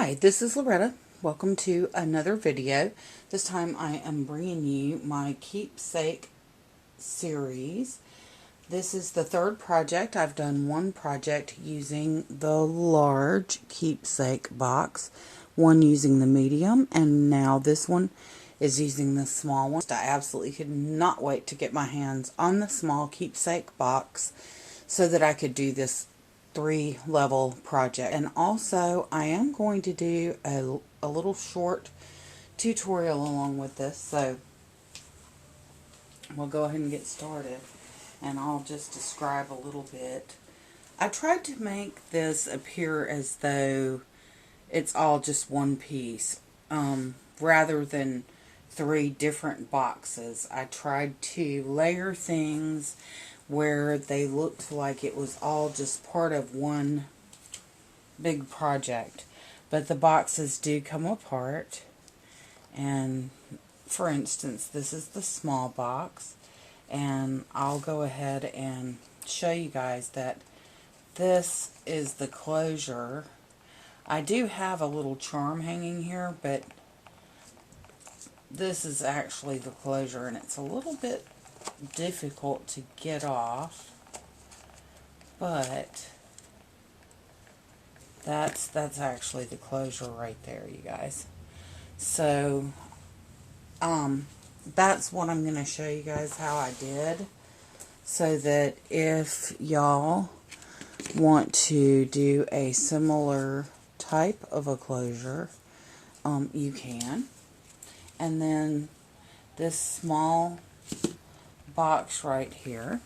Hi, this is Loretta. Welcome to another video. This time I am bringing you my Keepsake series. This is the third project. I've done one project using the large Keepsake box, one using the medium, and now this one is using the small one. I absolutely could not wait to get my hands on the small Keepsake box so that I could do this 3-level project. And also I am going to do a little short tutorial along with this, so we'll go ahead and get started and I'll just describe a little bit. I tried to make this appear as though it's all just one piece rather than 3 different boxes. I tried to layer things where they looked like it was all just part of one big project. But the boxes do come apart. And for instance, this is the small box. And I'll go ahead and show you guys that this is the closure. I do have a little charm hanging here, but this is actually the closure, and it's a little bit difficult to get off, but that's actually the closure right there, you guys. So that's what I'm going to show you guys how I did, so that if y'all want to do a similar type of a closure, you can. And then this small box right here,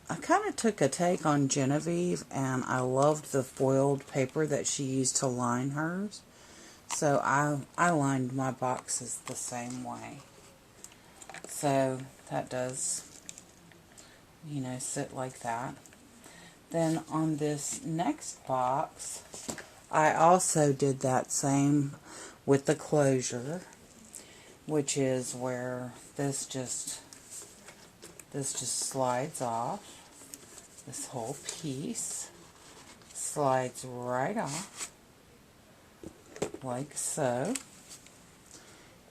I kind of took a take on Jenofeve, and I loved the foiled paper that she used to line hers, so I lined my boxes the same way. So that does, you know, sit like that. Then on this next box, I also did that same with the closure, which is where this just slides off. This whole piece slides right off like so.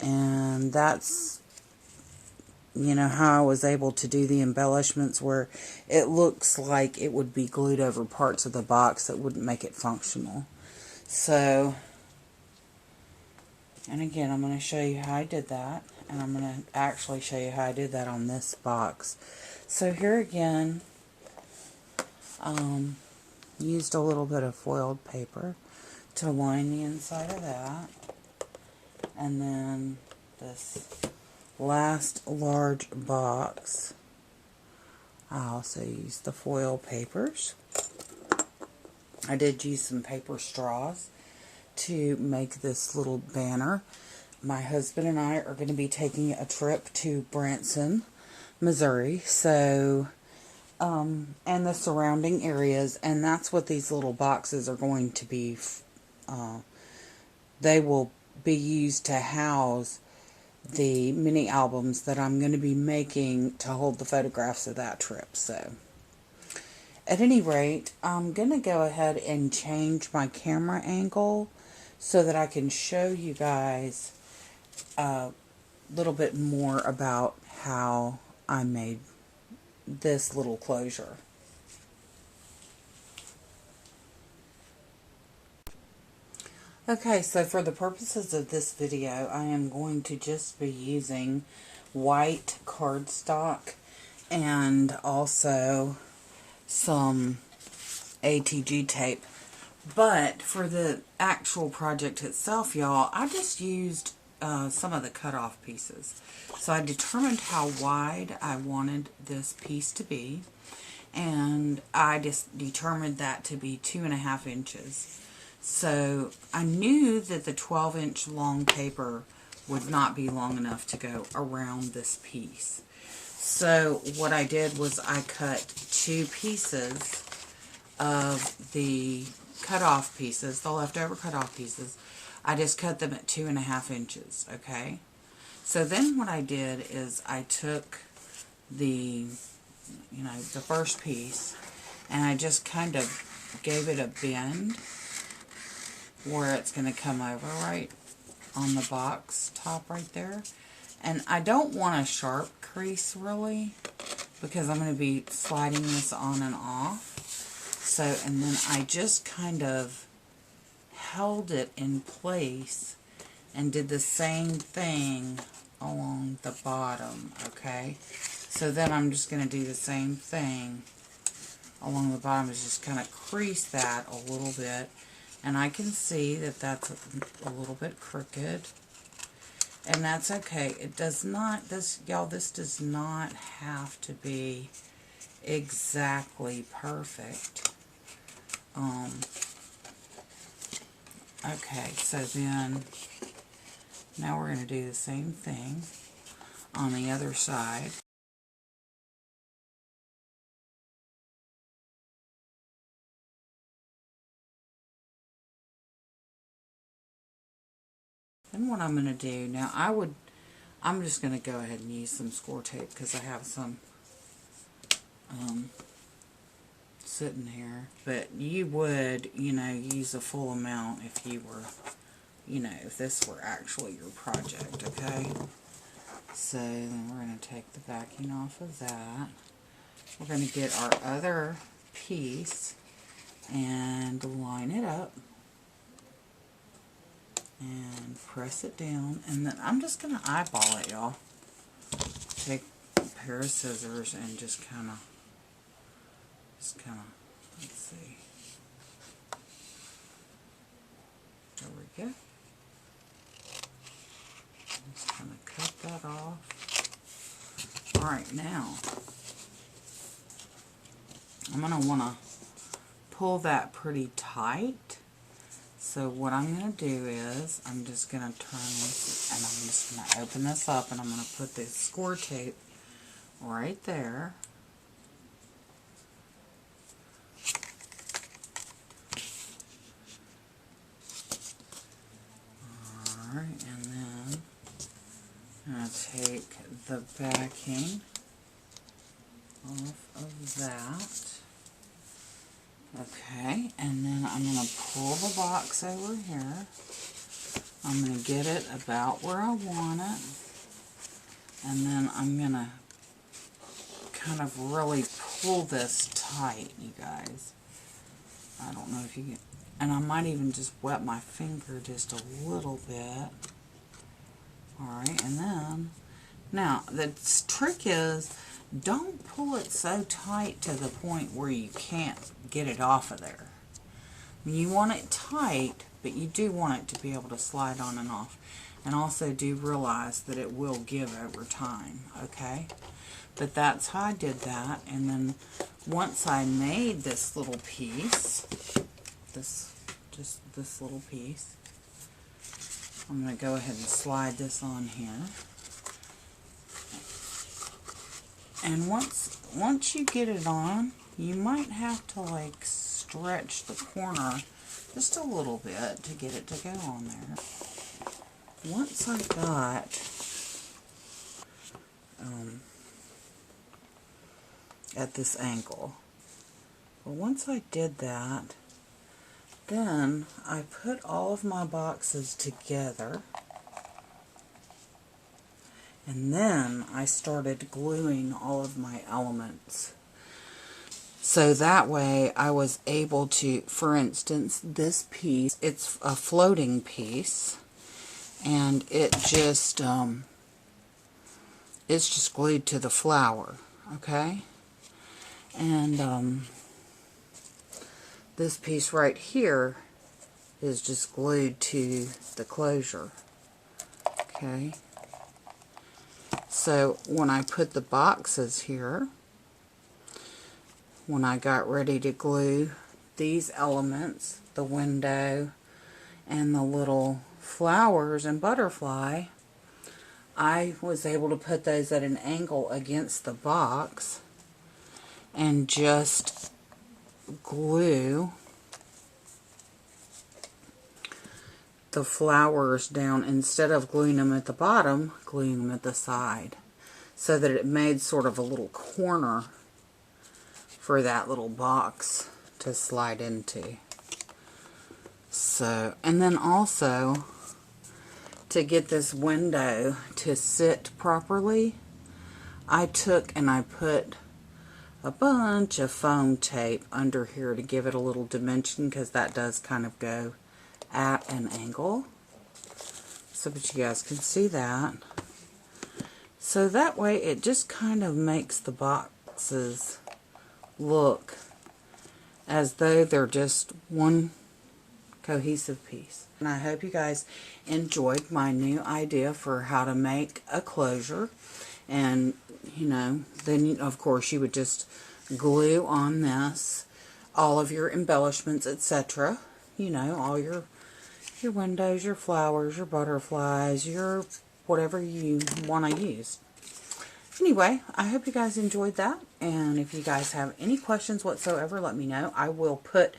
And that's, you know, how I was able to do the embellishments where it looks like it would be glued over parts of the box that wouldn't make it functional. So, and again, I'm going to show you how I did that, and I'm going to actually show you how I did that on this box. So here again, used a little bit of foiled paper to line the inside of that, and then this last large box, I also used the foil papers. I did use some paper straws to make this little banner. My husband and I are going to be taking a trip to Branson, Missouri, so and the surrounding areas, and that's what these little boxes are going to be. They will be used to house the mini albums that I'm going to be making to hold the photographs of that trip. So at any rate, I'm going to go ahead and change my camera angle so that I can show you guys a little bit more about how I made this little closure. Okay, so for the purposes of this video, I am going to just be using white cardstock and also some ATG tape. But for the actual project itself, y'all, I just used some of the cut-off pieces. So I determined how wide I wanted this piece to be, and I just determined that to be 2.5 inches. So I knew that the 12-inch long paper would not be long enough to go around this piece. So what I did was I cut 2 pieces of the cut-off pieces, the leftover cut-off pieces. I just cut them at 2.5 inches, okay? So then what I did is I took the, you know, the first piece, and I just kind of gave it a bend where it's going to come over right on the box top right there. And I don't want a sharp crease really, because I'm going to be sliding this on and off. So, and then I just kind of held it in place and did the same thing along the bottom, okay? So then I'm just going to do the same thing along the bottom, is just kind of crease that a little bit. And I can see that that's a little bit crooked. And that's okay. It does not, y'all, this does not have to be exactly perfect. Okay, so then, now we're going to do the same thing on the other side. Then what I'm going to do, now I'm just going to go ahead and use some score tape because I have some sitting here. But you would, use a full amount if you were, if this were actually your project, okay? So then we're going to take the backing off of that. We're going to get our other piece and line it up and press it down, and then I'm just going to eyeball it, y'all. Take a pair of scissors and just kind of, let's see. There we go. Just kind of cut that off. Alright, now I'm going to want to pull that pretty tight. So what I'm going to do is, I'm just going to turn this, and I'm just going to open this up, and I'm going to put the score tape right there. Alright, and then I'm going to take the backing off of that. Okay, and then I'm going to pull the box over here. I'm going to get it about where I want it. And then I'm going to kind of really pull this tight, you guys. I don't know if you can, and I might even just wet my finger just a little bit. Alright, and then, now the trick is, don't pull it so tight to the point where you can't get it off of there. You want it tight, but you do want it to be able to slide on and off. And also do realize that it will give over time, okay? But that's how I did that. And then once I made this little piece, just this little piece, I'm going to go ahead and slide this on here. And once you get it on, you might have to like stretch the corner just a little bit to get it to go on there. Once I got at this angle, well, once I did that, then I put all of my boxes together. And then I started gluing all of my elements. So that way I was able to, for instance, this piece, it's a floating piece. And it just, it's just glued to the flower, okay? And this piece right here is just glued to the closure, okay? So when I put the boxes here, when I got ready to glue these elements, the window and the little flowers and butterfly, I was able to put those at an angle against the box and just glue the flowers down, instead of gluing them at the bottom, gluing them at the side, so that it made sort of a little corner for that little box to slide into. So, and then also, to get this window to sit properly, I took and I put a bunch of foam tape under here to give it a little dimension, because that does kind of go at an angle. So that you guys can see that. So that way it just kind of makes the boxes look as though they're just one cohesive piece. And I hope you guys enjoyed my new idea for how to make a closure. And, you know, then of course you would just glue on this all of your embellishments, etc. You know, all your windows, your flowers, your butterflies, your whatever you want to use. Anyway, I hope you guys enjoyed that. And if you guys have any questions whatsoever, let me know. I will put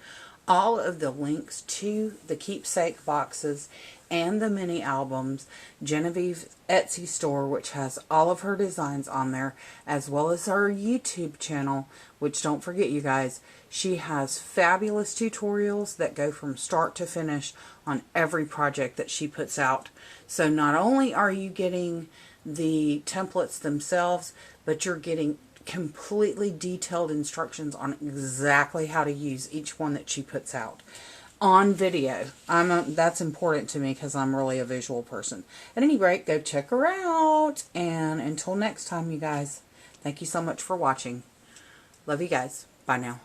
all of the links to the Keepsake boxes and the mini albums, Jenofeve's Etsy store, which has all of her designs on there, as well as her YouTube channel, which, don't forget you guys, she has fabulous tutorials that go from start to finish on every project that she puts out. So not only are you getting the templates themselves, but you're getting completely detailed instructions on exactly how to use each one that she puts out on video. That's important to me because I'm really a visual person. At any rate, go check her out. And until next time, you guys, thank you so much for watching. Love you guys. Bye now.